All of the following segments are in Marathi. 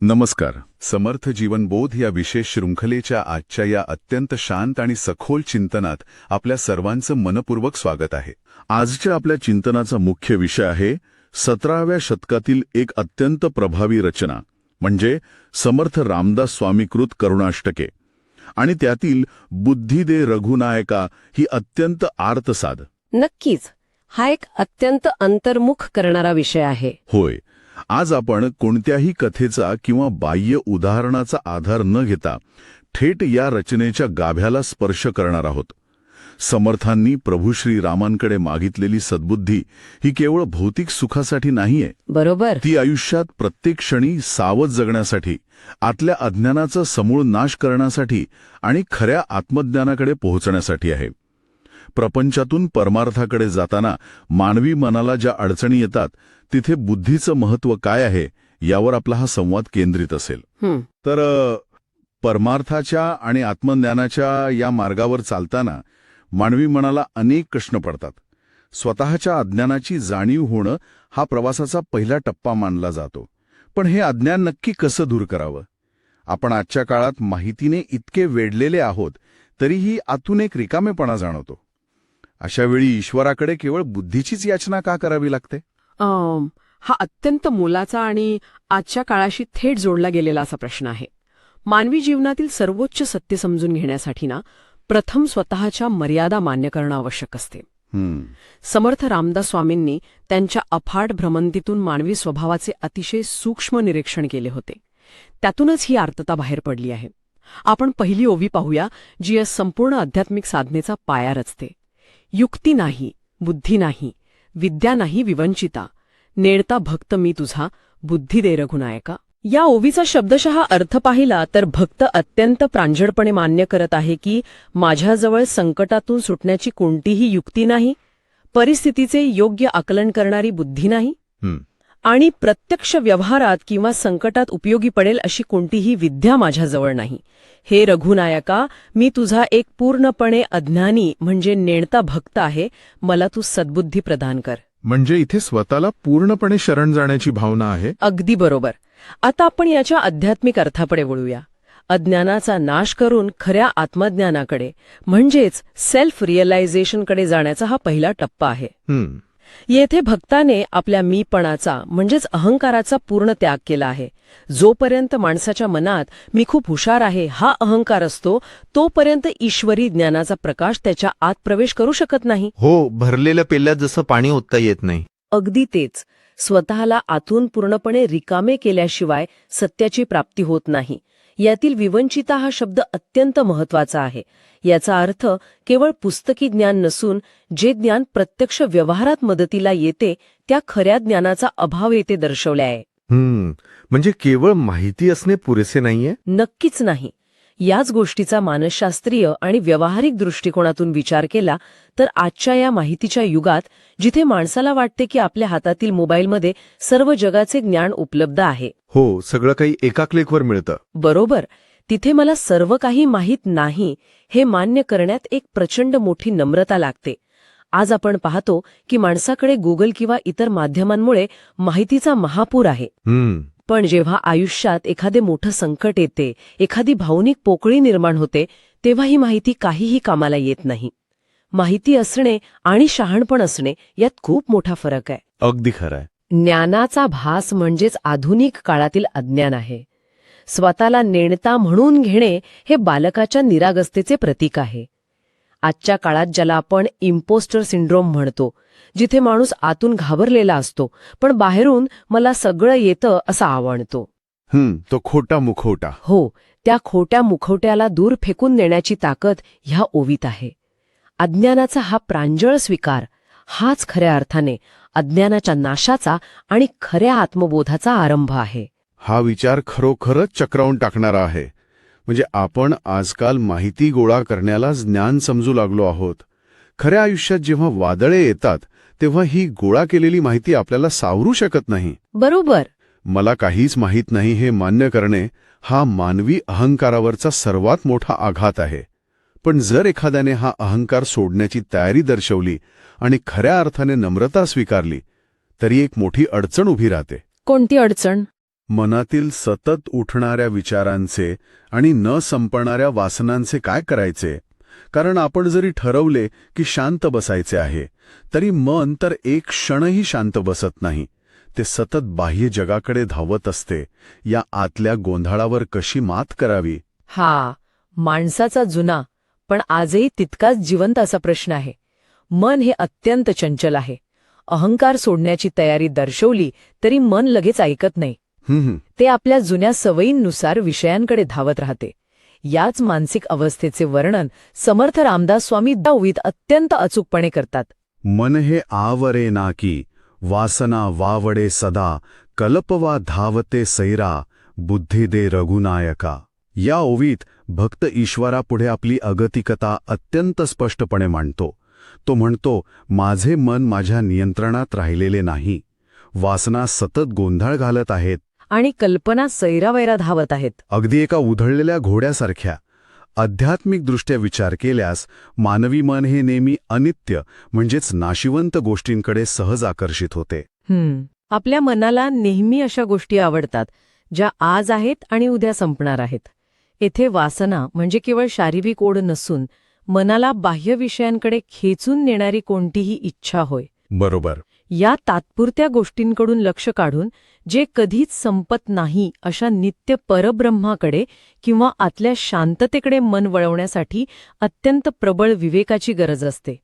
नमस्कार. समर्थ जीवनबोध या विशेष शृंखलेच्या आजच्या या अत्यंत शांत आणि सखोल चिंतनात आपल्या सर्वांचं मनपूर्वक स्वागत आहे. आजच्या आपल्या चिंतनाचा मुख्य विषय आहे 17व्या शतकातील एक अत्यंत प्रभावी रचना म्हणजे समर्थ रामदास स्वामीकृत करुणाष्टके आणि त्यातील बुद्धी दे रघुनायका ही अत्यंत आर्तसाद. नक्कीच हा एक अत्यंत अंतर्मुख करणारा विषय आहे. होय, आज आपण कोणत्याही कथेचा किंवा बाह्य उदाहरणाचा आधार न घेता थेट या रचनेच्या गाभ्याला स्पर्श करणार आहोत. समर्थांनी प्रभू श्री रामांकडे मागितलेली सद्बुद्धी ही केवळ भौतिक सुखासाठी नाहीये. बरोबर. ती आयुष्यात प्रत्येक क्षणी सावध जगण्यासाठी, आतल्या अज्ञानाचा समूळ नाश करण्यासाठी आणि खऱ्या आत्मज्ञानाकडे पोहोचण्यासाठी आहे. प्रपंचातून परमार्थाकडे जाताना मानवी मनाला ज्या अडचणी येतात तिथे बुद्धीचं महत्त्व काय आहे यावर आपला हा संवाद केंद्रित असेल. तर परमार्थाच्या आणि आत्मज्ञानाच्या या मार्गावर चालताना मानवी मनाला अनेक प्रश्न पडतात. स्वतःच्या अज्ञानाची जाणीव होणं हा प्रवासाचा पहिला टप्पा मानला जातो. पण हे अज्ञान नक्की कसं दूर करावं? आपण आजच्या काळात माहितीने इतके वेढलेले आहोत तरीही आतून एक रिकामेपणा जाणवतो. अशावेळी ईश्वराकडे केवळ बुद्धीचीच याचना का करावी लागते? हा अत्यंत मोलाचा आणि आजच्या काळाशी थेट जोडला गेलेला असा प्रश्न आहे. मानवी जीवनातील सर्वोच्च सत्य समजून घेण्यासाठी प्रथम स्वतःच्या मर्यादा मान्य करणं आवश्यक असते. समर्थ रामदास स्वामींनी त्यांच्या अफाट भ्रमंतीतून मानवी स्वभावाचे अतिशय सूक्ष्म निरीक्षण केले होते. त्यातूनच ही आर्तता बाहेर पडली आहे. आपण पहिली ओवी पाहूया, जी या संपूर्ण आध्यात्मिक साधनेचा पाया रचते. युक्ती नाही, बुद्धी नाही, विद्या नाही विवंचिता, नेडता भक्त मी तुझा, बुद्धी दे रघुनायका. या ओवीचा शब्दशः अर्थ पाहिला तर भक्त अत्यंत प्रांजळपणे मान्य करत आहे की माझ्याजवळ संकटातून सुटण्याची कोणतीही युक्ती नाही, परिस्थितीचे योग्य आकलन करणारी बुद्धी नाही आणि प्रत्यक्ष व्यवहारात किंवा संकटात उपयोगी पडेल अशी कोणतीही विद्या माझ्याजवळ नाही. हे रघुनायका, मी तुझा एक पूर्णपणे अज्ञानी म्हणजे नेणता भक्त आहे, मला तू सद्बुद्धी प्रदान कर. म्हणजे इथे स्वतःला पूर्णपणे शरण जाण्याची भावना आहे. अगदी बरोबर. आता आपण याच्या आध्यात्मिक अर्थाकडे वळूया. अज्ञानाचा नाश करून खऱ्या आत्मज्ञानाकडे म्हणजेच सेल्फ रिअलायझेशनकडे जाण्याचा हा पहिला टप्पा आहे. येथे भक्ताने आपल्या मीपणाचा म्हणजेच अहंकाराचा पूर्ण त्याग केला आहे. जोपर्यंत माणसाच्या मनात मी खूप हुशार आहे हा अहंकार असतो तोपर्यंत ईश्वरी ज्ञानाचा प्रकाश त्याच्या आत प्रवेश करू शकत नाही. हो, भरलेल्या पेल्यात जसं पाणी ओतता येत नाही. अगदी तेच. स्वतःला आतून पूर्णपणे रिकामे केल्याशिवाय सत्याची प्राप्ती होत नाही. यातील विवंचिता हा शब्द अत्यंत महत्वाचा आहे. याचा अर्थ केवळ पुस्तकी ज्ञान नसून जे ज्ञान प्रत्यक्ष व्यवहारात मदतीला येते त्या खऱ्या ज्ञानाचा अभाव येथे दर्शवला आहे. म्हणजे केवळ माहिती असणे पुरेसे नाहीये? नक्कीच नाही. याच गोष्टीचा मानसशास्त्रीय आणि व्यावहारिक दृष्टिकोनातून विचार केला तर आजच्या या माहितीच्या युगात जिथे माणसाला वाटते की आपल्या हातातील मोबाईलमध्ये सर्व जगाचे ज्ञान उपलब्ध आहे, हो, सगळं काही एका क्लिकवर मिळतं. बरोबर, तिथे मला सर्व काही माहीत नाही हे मान्य करण्यात एक प्रचंड मोठी नम्रता लागते. आज आपण पाहतो की माणसाकडे गुगल किंवा इतर माध्यमांमुळे माहितीचा महापूर आहे. पण जेव्हा आयुष्यात एखादे मोठं संकट येते, एखादी भावनिक पोकळी निर्माण होते, तेव्हा ही माहिती काहीही कामाला येत नाही. माहिती असणे आणि शहाणपण असणे यात खूप मोठा फरक आहे. अगदी खरंय. ज्ञानाचा भास म्हणजेच आधुनिक काळातील अज्ञान आहे. स्वतःला नेणता म्हणून घेणे हे बालकाच्या निरागसतेचे प्रतीक आहे. आजच्या काळात ज्याला आपण इम्पोस्टर सिंड्रोम म्हणतो, जिथे माणूस आतून घाबरलेला असतो पण बाहेरून मला सगळं येतं असं आवडतो. तो खोटा मुखवटा. हो, त्या खोट्या मुखवट्याला दूर फेकून देण्याची ताकद ह्या ओवीत आहे. अज्ञानाचा हा प्रांजळ स्वीकार हाच खऱ्या अर्थाने अज्ञानाच्या नाशाचा आणि खऱ्या आत्मबोधाचा आरंभ आहे. हा विचार खरोखरच चक्रावून टाकणारा आहे. म्हणजे आपण आजकाल माहिती गोळा करण्यालाच ज्ञान समजू लागलो आहोत. खऱ्या आयुष्यात जेव्हा वादळे येतात तेव्हा ही गोळा केलेली माहिती आपल्याला सावरू शकत नाही. बरोबर. मला काहीच माहीत नाही हे मान्य करणे हा मानवी अहंकारावरचा सर्वात मोठा आघात आहे. पण जर एखाद्याने हा अहंकार सोडण्याची तयारी दर्शवली आणि खऱ्या अर्थाने नम्रता स्वीकारली तरी एक मोठी अडचण उभी राहते. कोणती अडचण? मनातील सतत उठणाऱ्या विचारांचे आणि न संपणाऱ्या वासनांचे काय करायचे? कारण आपण जरी ठरवले की शांत बसायचे आहे, तरी मन तर एक क्षणही शांत बसत नाही. ते सतत बाह्य जगाकडे धावत असते. या आतल्या गोंधळावर कशी मात करावी? हा माणसाचा जुना पण आजही तितकाच जिवंत असा प्रश्न आहे. मन हे अत्यंत चंचल आहे. अहंकार सोडण्याची तयारी दर्शवली तरी मन लगेच ऐकत नाही. ते आपल्या जुन्या सवयींनुसार विषयांकडे धावत राहते. याच मानसिक अवस्थेचे वर्णन समर्थ रामदास स्वामी दहावीत अत्यंत अचूकपणे करतात. मन हे आवरे नाकी, वासना वावडे सदा, कल्पवा धावते सैरा, बुद्धी दे रघुनायका. या ओवीत भक्त ईश्वरापुढे आपली अगतिकता अत्यंत स्पष्टपणे मांडतो. तो म्हणतो, माझे मन माझ्या नियंत्रणात राहिलेले नाही. वासना सतत गोंधळ घालत आहेत आणि कल्पना सैरावैरा धावत आहेत. अगदी एका उधळलेल्या घोड्यासारख्या. आध्यात्मिकदृष्ट्या विचार केल्यास मानवी मन हे नेहमी अनित्य म्हणजेच नाशिवंत गोष्टींकडे सहज आकर्षित होते. आपल्या मनाला नेहमी अशा गोष्टी आवडतात ज्या आज आहेत आणि उद्या संपणार आहेत. येथे वासना म्हणजे केवळ शारीरिक ओढ नसून मनाला बाह्य विषयांकडे खेचून नेणारी कोणतीही इच्छा होय. बरोबर. या तात्पुरत्या गोष्टींकडून लक्ष काढून जे कधीच संपत नाही अशा नित्य परब्रह्माकडे किंवा आतल्या शांततेकडे मन वळवण्यासाठी अत्यंत प्रबळ विवेकाची गरज असते.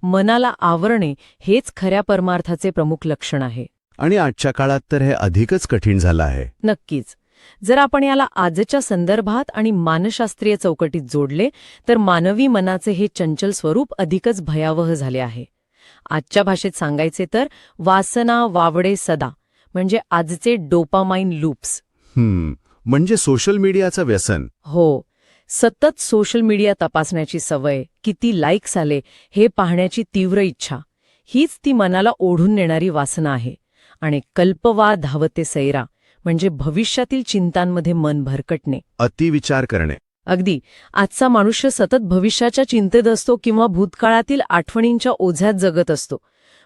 मनाला आवरणे हेच खऱ्या परमार्थाचे प्रमुख लक्षण आहे. आणि आजच्या काळात तर हे अधिकच कठीण झालं आहे. नक्कीच. जर आपण याला आजच्या संदर्भात आणि मानसशास्त्रीय चौकटीत जोडले तर मानवी मनाचे हे चंचल स्वरूप अधिकच भयावह झाले आहे. आजच्या भाषेत सांगायचे तर वासना वावडे सदा म्हणजे आजचे डोपामाइन लूप्स. म्हणजे सोशल मीडियाचं व्यसन. हो. सतत सोशल मीडिया तपासण्याची सवय, किती लाईक्स आले हे पाहण्याची तीव्र इच्छा, हीच ती मनाला ओढून नेणारी वासना आहे. आणि कल्पवा धावते सैरा म्हणजे भविष्यातील चिंतांमध्ये मन भरकटणे, अतिविचार करणे. अगदी. आजचा मनुष्य सतत भविष्याच्या चिंतेत असतो किंवा भूतकाळातील आठवणींच्या ओझ्यात जगत असतो.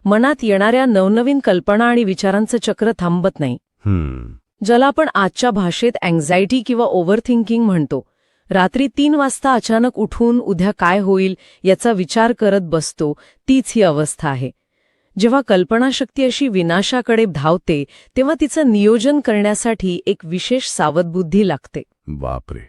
मनात येणाऱ्या नवनवीन कल्पना आणि विचारांचं चक्र थांबत नाही. ज्याला आपण आजच्या भाषेत अँक्झायटी किंवा ओव्हरथिंकिंग म्हणतो. रात्री 3 वाजता अचानक उठून उद्या काय होईल याचा विचार करत बसतो, तीच ही अवस्था आहे. जेव्हा कल्पनाशक्ती अशी विनाशाकडे धावते तेव्हा तिचं नियोजन करण्यासाठी एक विशेष सावधबुद्धी लागते. बापरे.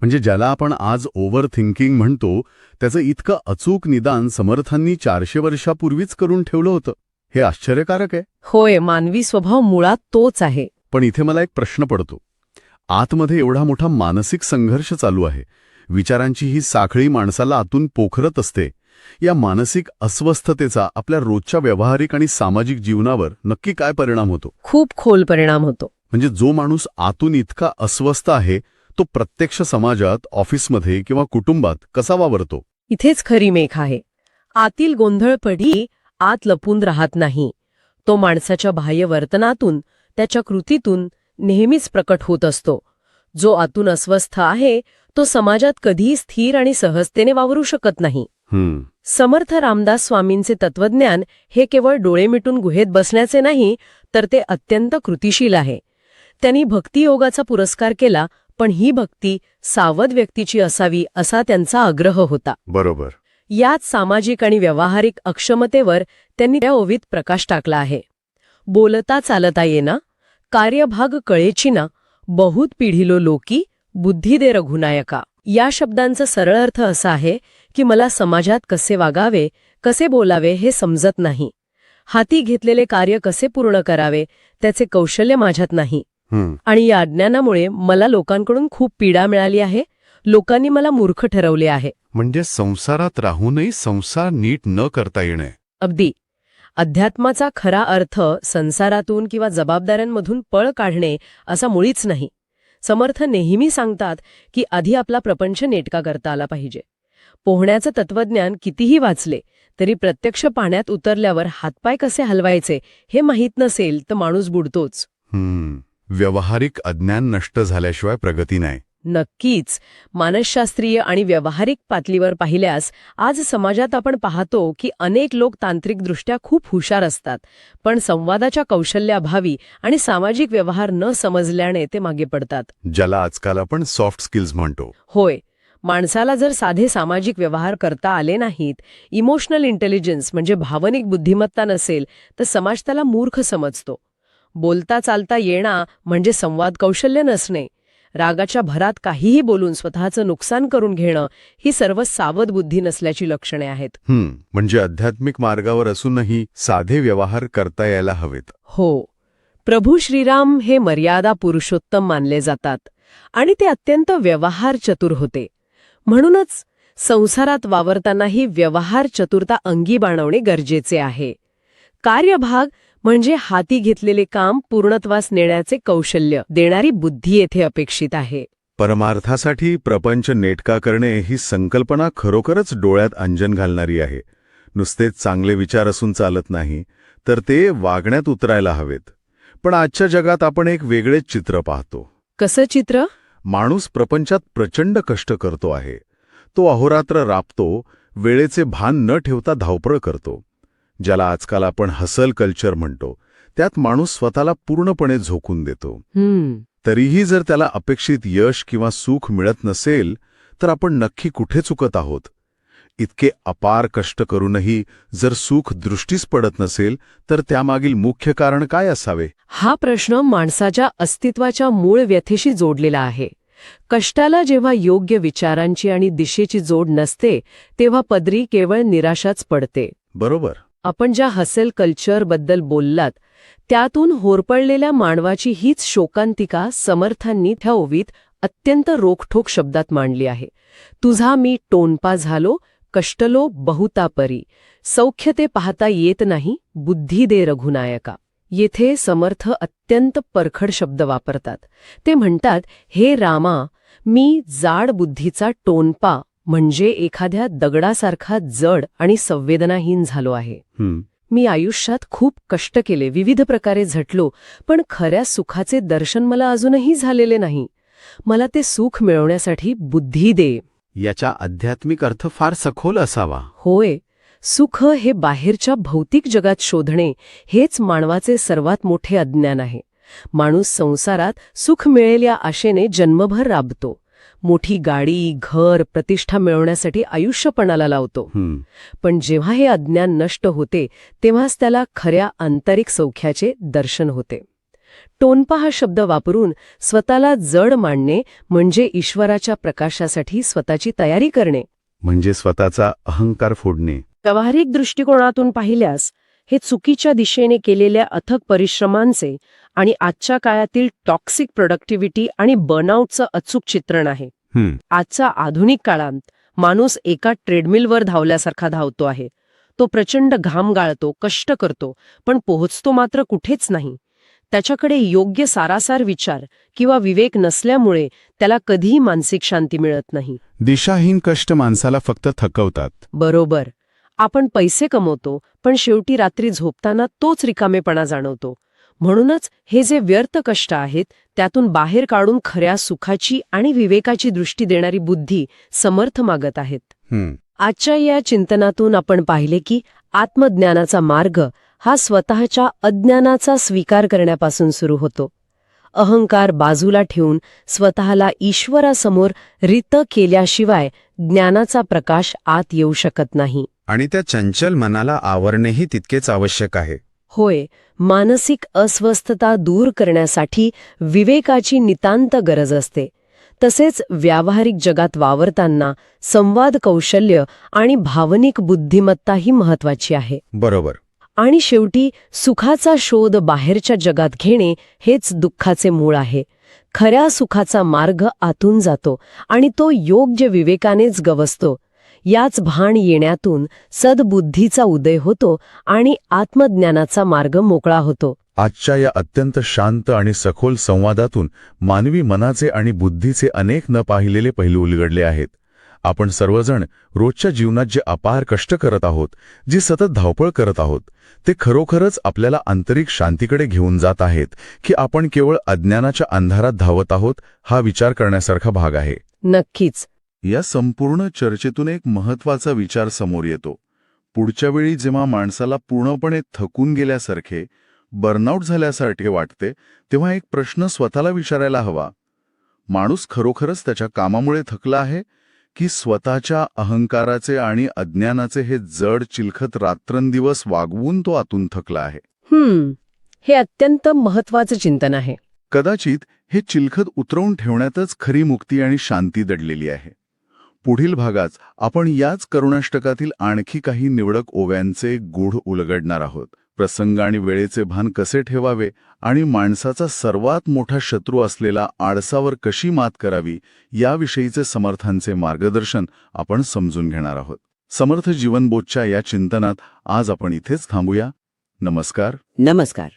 म्हणजे ज्याला आपण आज ओव्हर थिंकिंग म्हणतो त्याचं इतकं अचूक निदान समर्थांनी 400 वर्षापूर्वीच करून ठेवलं होतं. हे आश्चर्यकारक आहे. होय, मानवी स्वभाव मुळात तोच आहे. पण इथे मला एक प्रश्न पडतो. आतमध्ये एवढा मोठा मानसिक संघर्ष चालू आहे. विचारांची ही साखळी माणसाला आतून पोखरत असते. या मानसिक अस्वस्थतेचा आपल्या रोजच्या व्यावहारिक आणि सामाजिक जीवनावर नक्की काय परिणाम होतो? खूप खोल परिणाम होतो. म्हणजे जो माणूस आतून इतका अस्वस्थ आहे तो प्रत्यक्ष समाजात, ऑफिसमध्ये किंवा कुटुंबात कसा वावरतो? इथेच खरी मेख आहे. आतील गोंधळपडी आत लपून राहत नाही. तो माणसाच्या बाह्य वर्तनातून, त्याच्या कृतीतून नेहमीच प्रकट होत असतो. जो आतून अस्वस्थ आहे तो समाजात कधीही स्थिर आणि सहजतेने वावरू शकत नाही. समर्थ रामदास स्वामींचे तत्वज्ञान हे केवळ डोळे मिटून गुहेत बसण्याचे नाही, तर ते अत्यंत कृतिशील आहे. त्यांनी भक्तियोगाचा पुरस्कार केला, पण ही भक्ती सावध व्यक्तीची असावी असा त्यांचा आग्रह होता. बरोबर. याच सामाजिक आणि व्यावहारिक अक्षमतेवर त्यांनी त्या ओवीत प्रकाश टाकला आहे. बोलता चालता येना, कार्यभाग कळेची ना, बहुत पिढीलो लोकी, बुद्धी दे रघुनायका. या शब्दांचा सरळ अर्थ असा आहे की मला समाजात कसे वागावे, कसे बोलावे हे समजत नाही. हाती घेतलेले कार्य कसे पूर्ण करावे त्याचे कौशल्य माझ्यात नाही. आणि या अज्ञानामुळे मला लोकांकडून खूप पीडा मिळाली आहे. लोकांनी मला मूर्ख ठरवले आहे. म्हणजे संसारात राहूनही संसार नीट न करता येणे. अगदी. अध्यात्माचा खरा अर्थ संसारातून किंवा जबाबदाऱ्यांमधून पळ काढणे असा मुळीच नाही. समर्थ नेहमी सांगतात की आधी आपला प्रपंच नेटका करता आला पाहिजे. पोहण्याचं तत्वज्ञान कितीही वाचले तरी प्रत्यक्ष पाण्यात उतरल्यावर हातपाय कसे हलवायचे हे माहीत नसेल तर माणूस बुडतोच. व्यावहारिक अज्ञान नष्ट झाल्याशिवाय प्रगती नाही. नक्कीच. मानसशास्त्रीय आणि व्यावहारिक पातळीवर पाहिल्यास आज समाजात आपण पाहतो की अनेक लोक तांत्रिकदृष्ट्या खूप हुशार असतात, पण संवादाच्या कौशल्याअभावी आणि सामाजिक व्यवहार न समजल्याने ते मागे पडतात. ज्याला आजकाल आपण सॉफ्ट स्किल्स म्हणतो. होय, माणसाला जर साधे सामाजिक व्यवहार करता आले नाहीत, इमोशनल इंटेलिजन्स म्हणजे भावनिक बुद्धिमत्ता नसेल, तर समाज त्याला मूर्ख समजतो. बोलता चालता येणं म्हणजे संवाद कौशल्य नसणे, रागाच्या भरात काहीही बोलून स्वतःचं नुकसान करून घेणं ही सर्व सावध बुद्धी नसल्याची लक्षणे आहेत. म्हणजे आध्यात्मिक मार्गावर असूनही साधे व्यवहार करता यायला हवेत. हो, प्रभू श्रीराम हे मर्यादा पुरुषोत्तम मानले जातात आणि ते अत्यंत व्यवहार चतुर होते. म्हणूनच संसारात वावरतानाही व्यवहार चतुरता अंगी बाणवणे गरजेचे आहे. कार्यभाग म्हणजे हाती घेतलेले काम पूर्णत्वास नेण्याचे कौशल्य देणारी बुद्धी येथे अपेक्षित आहे. परमार्थासाठी प्रपंच नेटका करणे ही संकल्पना खरोखरच डोळ्यात अंजन घालणारी आहे. नुसतेच चांगले विचार असून चालत नाही, तर ते वागण्यात उतरायला हवेत. पण आजच्या जगात आपण एक वेगळेच चित्र पाहतो. कसं चित्र? माणूस प्रपंचात प्रचंड कष्ट करतो आहे. तो अहोरात्र राबतो, वेळेचे भान न ठेवता धावपळ करतो. ज्याला आजकाल आपण हसल कल्चर म्हणतो, त्यात माणूस स्वतःला पूर्णपणे झोकून देतो. तरीही जर त्याला अपेक्षित यश किंवा सुख मिळत नसेल, तर आपण नक्की कुठे चुकत आहोत? इतके अपार कष्ट करूनही जर सुख दृष्टीस पडत नसेल, तर त्यामागील मुख्य कारण काय असावे? हा प्रश्न माणसाच्या अस्तित्वाच्या मूळ व्यथेशी जोडलेला आहे. कष्टाला जेव्हा योग्य विचारांची आणि दिशेची जोड नसते, तेव्हा पदरी केवळ निराशाच पडते. बरोबर. आपण ज्या हसेल कल्चरबद्दल बोललात, त्यातून होरपळलेल्या मानवाची हीच शोकांतिका समर्थांनी त्या ओवीत अत्यंत रोखठोक शब्दात मांडली आहे. तुझा मी टोनपा झालो, कष्टलो बहुता परी, सौख्य ते पाहता येत नाही, बुद्धी दे रघुनायका. येथे समर्थ अत्यंत परखड शब्द वापरतात. ते म्हणतात, हे रामा, मी जाड बुद्धीचा टोनपा म्हणजे एखाद्या दगडासारखा जड आणि संवेदनाहीन झालो आहे. मी आयुष्यात खूप कष्ट केले, विविध प्रकारे झटलो, पण खऱ्या सुखाचे दर्शन मला अजूनही झालेले नाही. मला ते सुख मिळवण्यासाठी बुद्धी दे. याचा आध्यात्मिक अर्थ फार सखोल असावा. होय, सुख हे बाहेरच्या भौतिक जगात शोधणे हेच मानवाचे सर्वात मोठे अज्ञान आहे. माणूस संसारात सुख मिळेल या आशेने जन्मभर राबतो. मोठी गाडी, घर, प्रतिष्ठा मिळवण्यासाठी आयुष्य पणाला लावतो. पण जेव्हा हे अज्ञान नष्ट होते, तेव्हाच त्याला खऱ्या आंतरिक सौख्याचे दर्शन होते. टोनपा हा शब्द वापरून स्वतःला जड मानणे म्हणजे ईश्वराच्या प्रकाशासाठी स्वतःची तयारी करणे. म्हणजे स्वतःचा अहंकार फोडणे. व्यावहारिक दृष्टिकोनातून पाहिल्यास हे चुकीच्या दिशेने केलेल्या अथक परिश्रमांचे आणि आजच्या काळातील टॉक्सिक प्रोडक्टिव्हिटी आणि बर्नआउटचं अचूक चित्रण आहे. आजच्या आधुनिक काळात माणूस एका ट्रेडमिलवर धावल्यासारखा धावतो आहे. तो प्रचंड घाम गाळतो, कष्ट करतो, पण पोहोचतो मात्र कुठेच नाही. त्याच्याकडे योग्य सारासार विचार किंवा विवेक नसल्यामुळे त्याला कधीही मानसिक शांती मिळत नाही. दिशाहीन कष्ट माणसाला फक्त थकवतात. बरोबर. आपण पैसे कमवतो, पण शेवटी रात्री झोपताना तोच रिकामेपणा जाणवतो. म्हणूनच हे जे व्यर्थ कष्ट आहेत, त्यातून बाहेर काढून खऱ्या सुखाची आणि विवेकाची दृष्टी देणारी बुद्धी समर्थ मागत आहेत. आजच्या या चिंतनातून आपण पाहिले की आत्मज्ञानाचा मार्ग हा स्वतःच्या अज्ञानाचा स्वीकार करण्यापासून सुरू होतो. अहंकार बाजूला ठेवून स्वतःला ईश्वरासमोर रित केल्याशिवाय ज्ञानाचा प्रकाश आत येऊ शकत नाही. आणि त्या चंचल मनाला आवरणेही तितकेच आवश्यक आहे. होय, मानसिक अस्वस्थता दूर करण्यासाठी विवेकाची नितांत गरज असते. तसेच व्यावहारिक जगात वावरताना संवाद कौशल्य आणि भावनिक बुद्धिमत्ताही महत्वाची आहे. बरोबर. आणि शेवटी सुखाचा शोध बाहेरच्या जगात घेणे हेच दुःखाचे मूळ आहे. खऱ्या सुखाचा मार्ग आतून जातो आणि तो योग्य विवेकानेच गवसतो. याच भान येण्यातून सद्बुद्धीचा उदय होतो आणि आत्मज्ञानाचा मार्ग मोकळा होतो. आजच्या या अत्यंत शांत आणि सखोल संवादातून मानवी मनाचे आणि बुद्धीचे अनेक न पाहिलेले पैलू उलगडले आहेत. आपण सर्वजण रोजच्या जीवनात जे अपार कष्ट करत आहोत, जी सतत धावपळ करत आहोत, ते खरोखरच आपल्याला आंतरिक शांतीकडे घेऊन जात आहेत की आपण केवळ अज्ञानाच्या अंधारात धावत आहोत, हा विचार करण्यासारखा भाग आहे. नक्कीच. या संपूर्ण चर्चेतून एक महत्वाचा विचार समोर येतो. पुढच्या वेळी जेव्हा माणसाला पूर्णपणे थकून गेल्यासारखे, बर्नआउट झाल्यासारखे वाटते, तेव्हा एक प्रश्न स्वतःला विचारायला हवा. माणूस खरोखरच त्याच्या कामामुळे थकला आहे की स्वतःच्या अहंकाराचे आणि अज्ञानाचे हे जड चिलखत रात्रंदिवस वागवून तो आतून थकला आहे? हे अत्यंत महत्वाचं चिंतन आहे. कदाचित हे चिलखत उतरवून ठेवण्यातच खरी मुक्ती आणि शांती दडलेली आहे. पुढील भागात आपण याच करुणाष्टकातील आणखी काही निवडक ओव्यांचे गूढ उलगडणार आहोत. प्रसंग आणि वेळेचे भान कसे ठेवावे आणि माणसाचा सर्वात मोठा शत्रू असलेला आळसावर कशी मात करावी, याविषयीचे समर्थांचे मार्गदर्शन आपण समजून घेणार आहोत. समर्थ जीवनबोधच्या या चिंतनात आज आपण इथेच थांबूया. नमस्कार. नमस्कार.